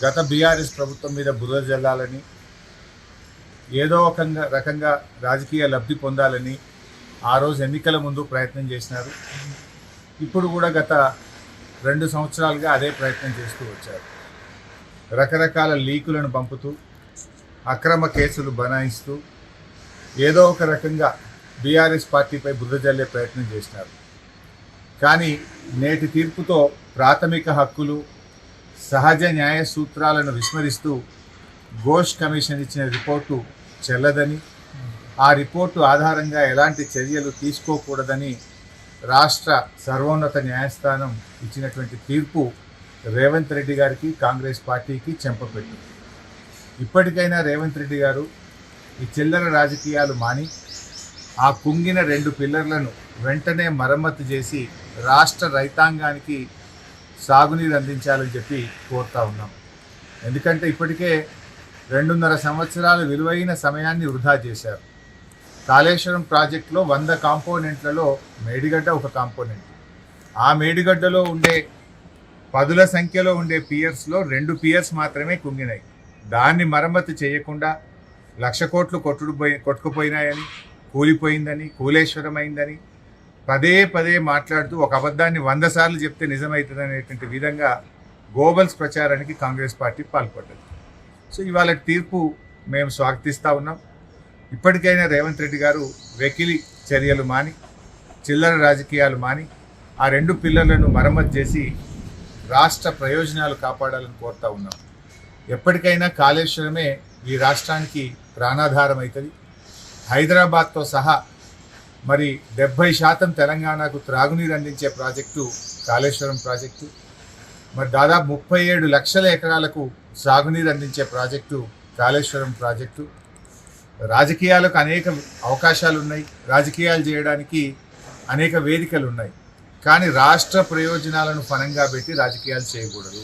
గత బీఆర్ఎస్ ప్రభుత్వం మీద బురద జల్లాలని, ఏదో ఒక రకంగా రాజకీయ లబ్ధి పొందాలని ఆ రోజు ఎన్నికల ముందు ప్రయత్నం చేసినారు. ఇప్పుడు కూడా గత 2 సంవత్సరాలుగా అదే ప్రయత్నం చేస్తూ వచ్చారు. రకరకాల లీకులను పంపుతూ, అక్రమ కేసులు బనాయిస్తూ, ఏదో ఒక రకంగా బీఆర్ఎస్ పార్టీపై బురద జల్లే ప్రయత్నం చేసినారు. కానీ నేటి తీర్పుతో ప్రాథమిక హక్కులు, సహజ న్యాయ సూత్రాలను విస్మరిస్తూ ఘోష్ కమిషన్ ఇచ్చిన రిపోర్టు చెల్లదని, ఆ రిపోర్టు ఆధారంగా ఎలాంటి చర్యలు తీసుకోకూడదని రాష్ట్ర సర్వోన్నత న్యాయస్థానం ఇచ్చినటువంటి తీర్పు రేవంత్ రెడ్డి గారికి, కాంగ్రెస్ పార్టీకి చెంపపెట్టు. ఇప్పటికైనా రేవంత్ రెడ్డి గారు ఈ చిల్లర రాజకీయాలు మాని ఆ కుంగిన 2 పిల్లర్లను వెంటనే మరమ్మతు చేసి రాష్ట్ర రైతాంగానికి సాగునీరు అందించాలని చెప్పి కోరుతా ఉన్నాం. ఎందుకంటే ఇప్పటికే 2.5 సంవత్సరాలు విలువైన సమయాన్ని వృధా చేశారు. కాళేశ్వరం ప్రాజెక్టులో 100 కాంపోనెంట్లలో మేడిగడ్డ ఒక కాంపోనెంట్. ఆ మేడిగడ్డలో ఉండే పదుల సంఖ్యలో ఉండే పియర్స్లో 2 పియర్స్ మాత్రమే కుంగినాయి. దాన్ని మరమ్మతు చేయకుండా 1,00,000 కోట్లు కొట్టుకుపోయినాయని, కూలిపోయిందని, కూలేశ్వరమైందని పదే మాట్లాడుతూ ఒక అబద్ధాన్ని 100 సార్లు చెప్తే నిజమవుతుంది అనేటువంటి విధంగా గోబల్స్ ప్రచారానికి కాంగ్రెస్ పార్టీ పాల్పడ్డది. సో ఇవాళ తీర్పు మేము స్వాగతిస్తూ ఉన్నాం. ఇప్పటికైనా రేవంత్ రెడ్డి గారు వెకిలి చర్యలు మాని, చిల్లర రాజకీయాలు మాని ఆ 2 పిల్లర్లను మరమ్మతు చేసి రాష్ట్ర ప్రయోజనాలు కాపాడాలని కోరుతా ఉన్నాం. ఎప్పటికైనా కాళేశ్వరమే ఈ రాష్ట్రానికి ప్రాణాధారం అవుతుంది. హైదరాబాద్తో సహా మరి 70% తెలంగాణకు త్రాగునీరు అందించే ప్రాజెక్టు కాళేశ్వరం ప్రాజెక్టు. మరి దాదాపు 37 లక్షల ఎకరాలకు సాగునీరు అందించే ప్రాజెక్టు కాళేశ్వరం ప్రాజెక్టు. రాజకీయాలకు అనేక అవకాశాలు ఉన్నాయి, రాజకీయాలు చేయడానికి అనేక వేదికలు ఉన్నాయి. కానీ రాష్ట్ర ప్రయోజనాలను పణంగా పెట్టి రాజకీయాలు చేయకూడదు.